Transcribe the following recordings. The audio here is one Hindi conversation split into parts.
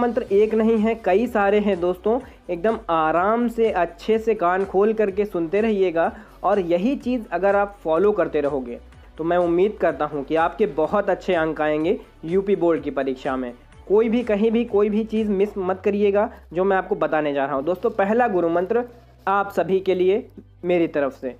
मंत्र एक नहीं है, कई सारे हैं दोस्तों। एकदम आराम से अच्छे से कान खोल करके सुनते रहिएगा और यही चीज़ अगर आप फॉलो करते रहोगे तो मैं उम्मीद करता हूं कि आपके बहुत अच्छे अंक आएंगे यूपी बोर्ड की परीक्षा में। कोई भी कहीं भी कोई भी चीज़ मिस मत करिएगा जो मैं आपको बताने जा रहा हूं। दोस्तों पहला गुरु मंत्र आप सभी के लिए मेरी तरफ से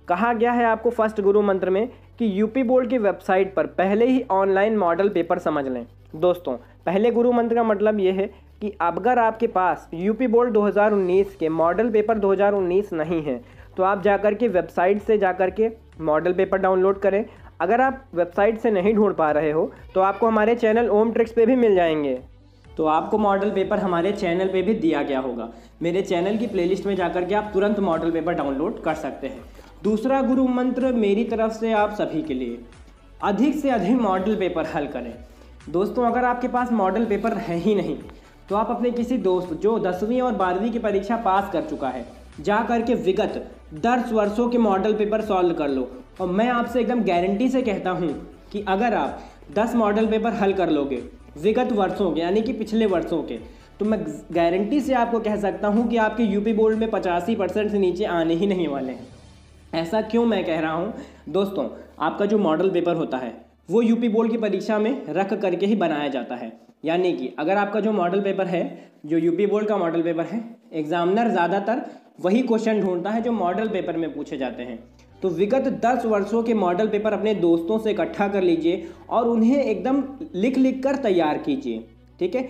कहा गया है आपको फर्स्ट गुरु मंत्र में कि यूपी बोर्ड की वेबसाइट पर पहले ही ऑनलाइन मॉडल पेपर समझ लें। दोस्तों पहले गुरु मंत्र का मतलब ये है कि अगर आपके पास यूपी बोर्ड 2019 के मॉडल पेपर 2019 नहीं है तो आप जाकर के वेबसाइट से जाकर के मॉडल पेपर डाउनलोड करें। अगर आप वेबसाइट से नहीं ढूंढ पा रहे हो तो आपको हमारे चैनल ओम ट्रिक्स पे भी मिल जाएंगे, तो आपको मॉडल पेपर हमारे चैनल पे भी दिया गया होगा। मेरे चैनल की प्लेलिस्ट में जाकर के आप तुरंत मॉडल पेपर डाउनलोड कर सकते हैं। दूसरा गुरु मंत्र मेरी तरफ से आप सभी के लिए, अधिक से अधिक मॉडल पेपर हल करें। दोस्तों अगर आपके पास मॉडल पेपर है ही नहीं तो आप अपने किसी दोस्त जो 10वीं और 12वीं की परीक्षा पास कर चुका है जा करके विगत 10 वर्षों के मॉडल पेपर सॉल्व कर लो। और मैं आपसे एकदम गारंटी से कहता हूं कि अगर आप 10 मॉडल पेपर हल कर लोगे विगत वर्षों के यानी कि पिछले वर्षों के, तो मैं गारंटी से आपको कह सकता हूं कि आपके यूपी बोर्ड में 85% से नीचे आने ही नहीं वाले हैं। ऐसा क्यों मैं कह रहा हूं? दोस्तों आपका जो मॉडल पेपर होता है वो यूपी बोर्ड की परीक्षा में रख करके ही बनाया जाता है। यानी कि अगर आपका जो मॉडल पेपर है, जो यूपी बोर्ड का मॉडल पेपर है, एग्जामिनर ज़्यादातर वही क्वेश्चन ढूंढता है जो मॉडल पेपर में पूछे जाते हैं। तो विगत 10 वर्षों के मॉडल पेपर अपने दोस्तों से इकट्ठा कर लीजिए और उन्हें एकदम लिख लिख कर तैयार कीजिए। ठीक है।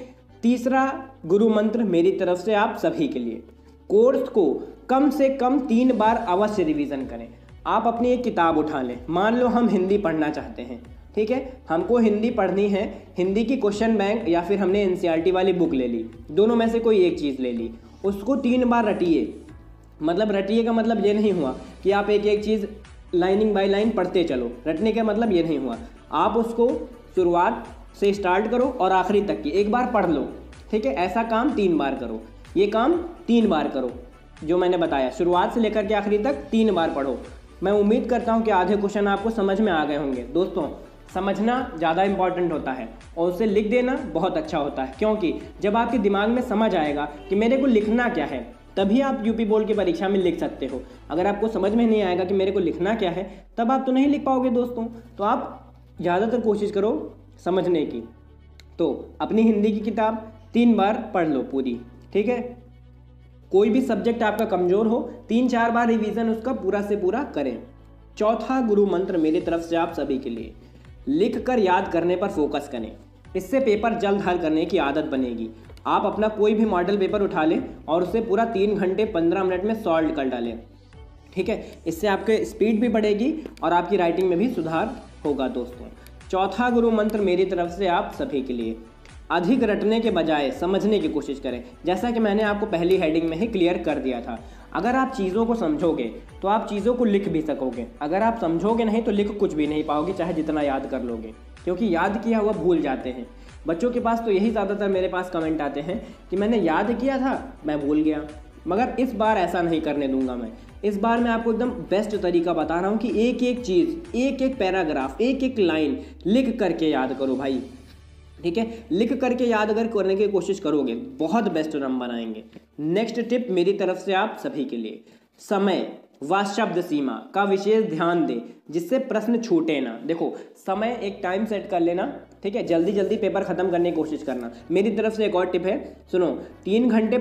तीसरा गुरु मंत्र मेरी तरफ से आप सभी के लिए, कोर्स को कम से कम 3 बार अवश्य रिवीजन करें। आप अपनी एक किताब उठा लें, मान लो हम हिंदी पढ़ना चाहते हैं, ठीक है, हमको हिंदी पढ़नी है, हिंदी की क्वेश्चन बैंक या फिर हमने एनसीईआरटी वाली बुक ले ली, दोनों में से कोई एक चीज़ ले ली, उसको 3 बार रटिए। मतलब रटिए का मतलब ये नहीं हुआ कि आप एक एक चीज़ लाइनिंग बाय लाइन पढ़ते चलो, रटने का मतलब ये नहीं हुआ। आप उसको शुरुआत से स्टार्ट करो और आखिरी तक की एक बार पढ़ लो। ठीक है, ऐसा काम 3 बार करो, ये काम 3 बार करो जो मैंने बताया, शुरुआत से लेकर के आखिरी तक 3 बार पढ़ो। मैं उम्मीद करता हूँ कि आधे क्वेश्चन आपको समझ में आ गए होंगे। दोस्तों समझना ज़्यादा इंपॉर्टेंट होता है और उसे लिख देना बहुत अच्छा होता है, क्योंकि जब आपके दिमाग में समझ आएगा कि मेरे को लिखना क्या है तभी आप यूपी बोर्ड की परीक्षा में लिख सकते हो। अगर आपको समझ में नहीं आएगा कि मेरे को लिखना क्या है तब आप तो नहीं लिख पाओगे दोस्तों। तो आप ज़्यादातर कोशिश करो समझने की। तो अपनी हिंदी की किताब 3 बार पढ़ लो पूरी। ठीक है, कोई भी सब्जेक्ट आपका कमज़ोर हो 3-4 बार रिवीजन उसका पूरा से पूरा करें। चौथा गुरु मंत्र मेरी तरफ से आप सभी के लिए, लिख कर याद करने पर फोकस करें। इससे पेपर जल्द हल करने की आदत बनेगी। आप अपना कोई भी मॉडल पेपर उठा लें और उसे पूरा 3 घंटे 15 मिनट में सॉल्व कर डालें। ठीक है, इससे आपके स्पीड भी बढ़ेगी और आपकी राइटिंग में भी सुधार होगा। दोस्तों चौथा गुरु मंत्र मेरी तरफ से आप सभी के लिए, अधिक रटने के बजाय समझने की कोशिश करें। जैसा कि मैंने आपको पहली हेडिंग में ही क्लियर कर दिया था, अगर आप चीज़ों को समझोगे तो आप चीज़ों को लिख भी सकोगे। अगर आप समझोगे नहीं तो लिख कुछ भी नहीं पाओगे, चाहे जितना याद कर लोगे, क्योंकि याद किया हुआ भूल जाते हैं। बच्चों के पास तो यही ज़्यादातर मेरे पास कमेंट आते हैं कि मैंने याद किया था मैं भूल गया। मगर इस बार ऐसा नहीं करने दूंगा मैं। इस बार मैं आपको एकदम बेस्ट तरीका बता रहा हूँ कि एक एक चीज़, एक एक पैराग्राफ, एक एक लाइन लिख करके याद करो भाई। ठीक है, लिख करके याद अगर करने की कोशिश करोगे बहुत बेस्ट नंबर आएंगे। नेक्स्ट टिप मेरी तरफ से आप सभी के लिए, समय व शब्द सीमा का विशेष ध्यान दें जिससे प्रश्न छूटे ना। देखो समय एक टाइम सेट कर लेना, ठीक है, जल्दी जल्दी पेपर खत्म करने की कोशिश करना। मेरी तरफ से एक और टिप है, सुनो, 3 घंटे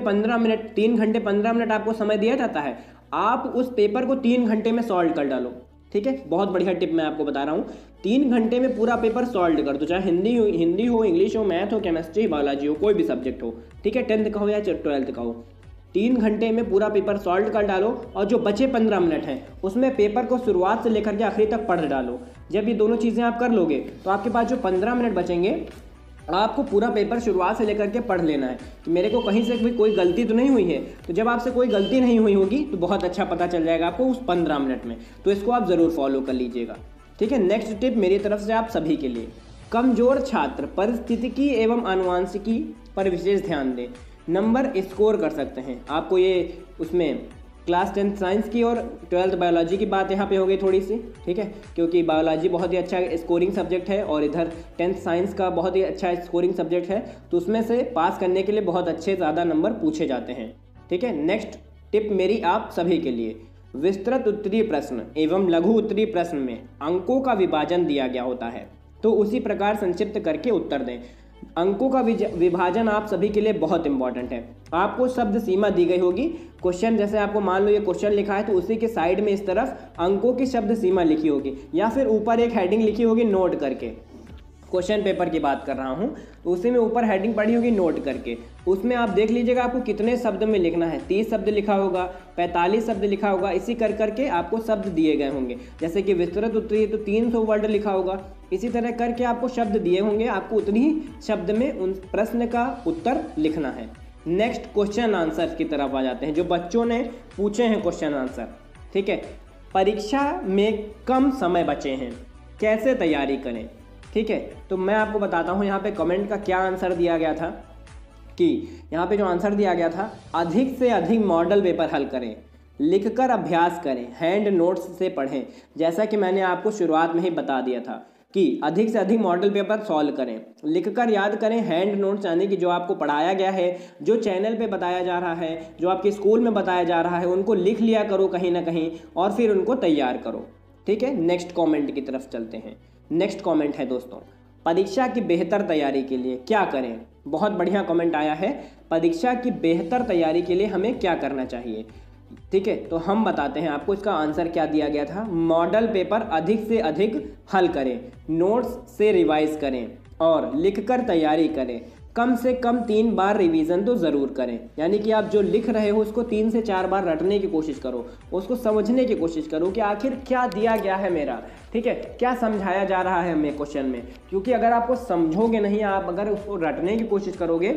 15 मिनट आपको समय दिया जाता है, आप उस पेपर को 3 घंटे में सॉल्व कर डालो। ठीक है, बहुत बढ़िया टिप मैं आपको बता रहा हूँ। 3 घंटे में पूरा पेपर सॉल्व कर दो, चाहे हिंदी हो, इंग्लिश हो, मैथ हो, केमिस्ट्री, बायोलॉजी हो, कोई भी सब्जेक्ट हो। ठीक है, 10th का हो या 12th का हो, 3 घंटे में पूरा पेपर सॉल्व कर डालो और जो बचे 15 मिनट हैं उसमें पेपर को शुरुआत से लेकर के आखिरी तक पढ़ डालो। जब ये दोनों चीज़ें आप कर लोगे तो आपके पास जो 15 मिनट बचेंगे आपको पूरा पेपर शुरुआत से लेकर के पढ़ लेना है कि मेरे को कहीं से भी कोई गलती तो नहीं हुई है। तो जब आपसे कोई गलती नहीं हुई होगी तो बहुत अच्छा पता चल जाएगा आपको उस 15 मिनट में। तो इसको आप ज़रूर फॉलो कर लीजिएगा। ठीक है, नेक्स्ट टिप मेरी तरफ से आप सभी के लिए, कमज़ोर छात्र परिस्थितिकी एवं आनुवांशिकी पर विशेष ध्यान दें। नंबर स्कोर कर सकते हैं, आपको ये उसमें क्लास 10th साइंस की और 12th बायोलॉजी की बात यहाँ पे हो गई थोड़ी सी, ठीक है, क्योंकि बायोलॉजी बहुत ही अच्छा स्कोरिंग सब्जेक्ट है और इधर 10th साइंस का बहुत ही अच्छा स्कोरिंग सब्जेक्ट है, तो उसमें से पास करने के लिए बहुत अच्छे ज़्यादा नंबर पूछे जाते हैं, ठीक है। नेक्स्ट टिप मेरी आप सभी के लिए, विस्तृत उत्तरीय प्रश्न एवं लघु उत्तरीय प्रश्न में अंकों का विभाजन दिया गया होता है, तो उसी प्रकार संक्षिप्त करके उत्तर दें। अंकों का विभाजन आप सभी के लिए बहुत इंपॉर्टेंट है। आपको शब्द सीमा दी गई होगी, क्वेश्चन जैसे आपको मान लो ये क्वेश्चन लिखा है तो उसी के साइड में इस तरफ अंकों की शब्द सीमा लिखी होगी, या फिर ऊपर एक हेडिंग लिखी होगी नोट करके। क्वेश्चन पेपर की बात कर रहा हूँ तो उसी में ऊपर हेडिंग पड़ी होगी नोट करके, उसमें आप देख लीजिएगा आपको कितने शब्द में लिखना है। 30 शब्द लिखा होगा, 45 शब्द लिखा होगा, इसी कर करके आपको शब्द दिए गए होंगे। जैसे कि विस्तृत उत्तरीय तो 300 वर्ड लिखा होगा, इसी तरह करके आपको शब्द दिए होंगे, आपको उतनी ही शब्द में उन प्रश्न का उत्तर लिखना है। नेक्स्ट क्वेश्चन आंसर की तरफ आ जाते हैं, जो बच्चों ने पूछे हैं क्वेश्चन आंसर, ठीक है। परीक्षा में कम समय बचे हैं, कैसे तैयारी करें, ठीक है। तो मैं आपको बताता हूँ यहाँ पे कमेंट का क्या आंसर दिया गया था, कि यहाँ पे जो आंसर दिया गया था, अधिक से अधिक मॉडल पेपर हल करें, लिखकर अभ्यास करें, हैंड नोट्स से पढ़ें। जैसा कि मैंने आपको शुरुआत में ही बता दिया था कि अधिक से अधिक मॉडल पेपर सॉल्व करें, लिखकर याद करें, हैंड नोट्स यानी कि जो आपको पढ़ाया गया है, जो चैनल पे बताया जा रहा है, जो आपके स्कूल में बताया जा रहा है, उनको लिख लिया करो कहीं ना कहीं और फिर उनको तैयार करो, ठीक है। नेक्स्ट कॉमेंट की तरफ चलते हैं। नेक्स्ट कमेंट है दोस्तों, परीक्षा की बेहतर तैयारी के लिए क्या करें। बहुत बढ़िया कमेंट आया है, परीक्षा की बेहतर तैयारी के लिए हमें क्या करना चाहिए, ठीक है। तो हम बताते हैं आपको इसका आंसर क्या दिया गया था। मॉडल पेपर अधिक से अधिक हल करें, नोट्स से रिवाइज करें और लिखकर तैयारी करें। कम से कम 3 बार रिवीजन तो ज़रूर करें, यानी कि आप जो लिख रहे हो उसको 3 से 4 बार रटने की कोशिश करो, उसको समझने की कोशिश करो कि आखिर क्या दिया गया है मेरा, ठीक है, क्या समझाया जा रहा है हमें क्वेश्चन में। क्योंकि अगर आपको समझोगे नहीं, आप अगर उसको रटने की कोशिश करोगे,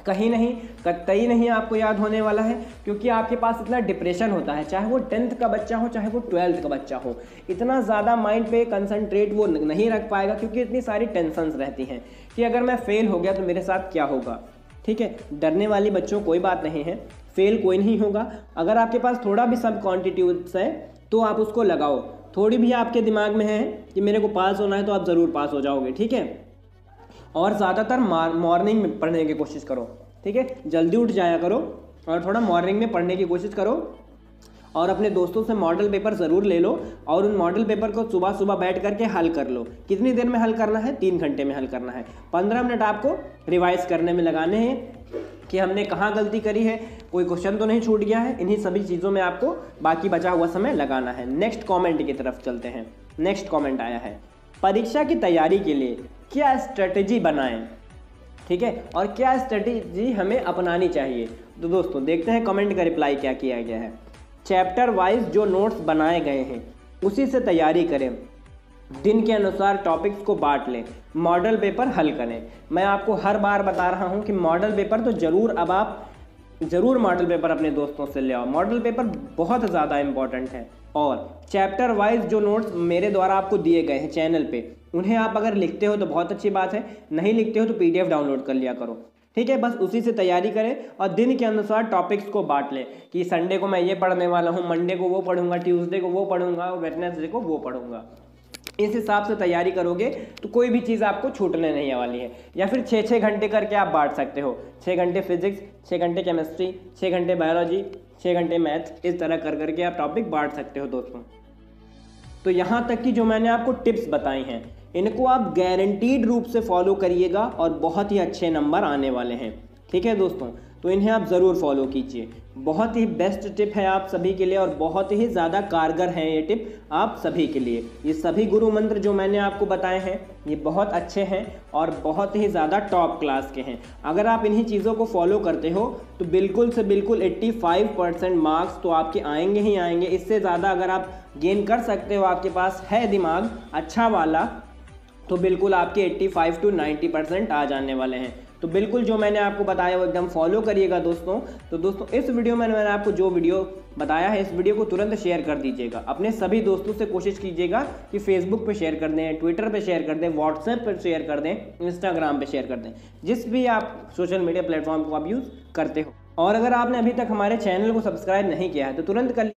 कहीं नहीं कतई नहीं आपको याद होने वाला है, क्योंकि आपके पास इतना डिप्रेशन होता है, चाहे वो 10th का बच्चा हो चाहे वो 12th का बच्चा हो, इतना ज़्यादा माइंड पे कंसंट्रेट वो नहीं रख पाएगा, क्योंकि इतनी सारी टेंशन्स रहती हैं कि अगर मैं फेल हो गया तो मेरे साथ क्या होगा, ठीक है। डरने वाली बच्चों कोई बात नहीं है, फेल कोई नहीं होगा। अगर आपके पास थोड़ा भी सब कॉन्टिट्यूड्स है तो आप उसको लगाओ, थोड़ी भी आपके दिमाग में है कि मेरे को पास होना है तो आप ज़रूर पास हो जाओगे, ठीक है। और ज़्यादातर मॉर्निंग में पढ़ने की कोशिश करो, ठीक है, जल्दी उठ जाया करो और थोड़ा मॉर्निंग में पढ़ने की कोशिश करो। और अपने दोस्तों से मॉडल पेपर ज़रूर ले लो और उन मॉडल पेपर को सुबह सुबह बैठ करके हल कर लो। कितनी देर में हल करना है, 3 घंटे में हल करना है। 15 मिनट आपको रिवाइज करने में लगाने हैं कि हमने कहाँ गलती करी है, कोई क्वेश्चन तो नहीं छूट गया है। इन्हीं सभी चीज़ों में आपको बाकी बचा हुआ समय लगाना है। नेक्स्ट कॉमेंट की तरफ चलते हैं। नेक्स्ट कॉमेंट आया है, परीक्षा की तैयारी के लिए क्या स्ट्रेटेजी बनाएं, ठीक है, और क्या स्ट्रेटेजी हमें अपनानी चाहिए। तो दोस्तों देखते हैं कमेंट का रिप्लाई क्या किया गया है। चैप्टर वाइज जो नोट्स बनाए गए हैं उसी से तैयारी करें, दिन के अनुसार टॉपिक्स को बांट लें, मॉडल पेपर हल करें। मैं आपको हर बार बता रहा हूं कि मॉडल पेपर तो ज़रूर, अब आप ज़रूर मॉडल पेपर अपने दोस्तों से ले आओ। मॉडल पेपर बहुत ज़्यादा इंपॉर्टेंट है। और चैप्टर वाइज जो नोट्स मेरे द्वारा आपको दिए गए हैं चैनल पे, उन्हें आप अगर लिखते हो तो बहुत अच्छी बात है, नहीं लिखते हो तो PDF डाउनलोड कर लिया करो, ठीक है। बस उसी से तैयारी करें और दिन के अनुसार टॉपिक्स को बांट लें कि संडे को मैं ये पढ़ने वाला हूँ, मंडे को वो पढ़ूंगा, ट्यूसडे को वो पढ़ूंगा और वेडनेसडे को वो पढ़ूंगा। इस हिसाब से तैयारी करोगे तो कोई भी चीज़ आपको छूटने नहीं वाली है। या फिर 6-6 घंटे करके आप बांट सकते हो, 6 घंटे फिजिक्स, 6 घंटे केमिस्ट्री, 6 घंटे बायोलॉजी, 6 घंटे मैथ, इस तरह कर करके आप टॉपिक बांट सकते हो दोस्तों। तो यहाँ तक कि जो मैंने आपको टिप्स बताई हैं, इनको आप गारंटीड रूप से फॉलो करिएगा और बहुत ही अच्छे नंबर आने वाले हैं, ठीक है दोस्तों। तो इन्हें आप ज़रूर फॉलो कीजिए। बहुत ही बेस्ट टिप है आप सभी के लिए और बहुत ही ज़्यादा कारगर है ये टिप आप सभी के लिए। ये सभी गुरु मंत्र जो मैंने आपको बताए हैं ये बहुत अच्छे हैं और बहुत ही ज़्यादा टॉप क्लास के हैं। अगर आप इन्हीं चीज़ों को फॉलो करते हो तो बिल्कुल से बिल्कुल 85% मार्क्स तो आपके आएंगे ही आएंगे। इससे ज़्यादा अगर आप गेन कर सकते हो, आपके पास है दिमाग अच्छा वाला, तो बिल्कुल आपके 85 to 90% आ जाने वाले हैं। तो बिल्कुल जो मैंने आपको बताया वो एकदम फॉलो करिएगा दोस्तों। तो दोस्तों इस वीडियो में मैंने आपको जो वीडियो बताया है, इस वीडियो को तुरंत शेयर कर दीजिएगा। अपने सभी दोस्तों से कोशिश कीजिएगा कि फेसबुक पे शेयर कर दें, ट्विटर पे शेयर कर दें, व्हाट्सएप पर शेयर कर दें, इंस्टाग्राम पे शेयर कर दें, जिस भी आप सोशल मीडिया प्लेटफॉर्म को आप यूज़ करते हो। और अगर आपने अभी तक हमारे चैनल को सब्सक्राइब नहीं किया है तो तुरंत कर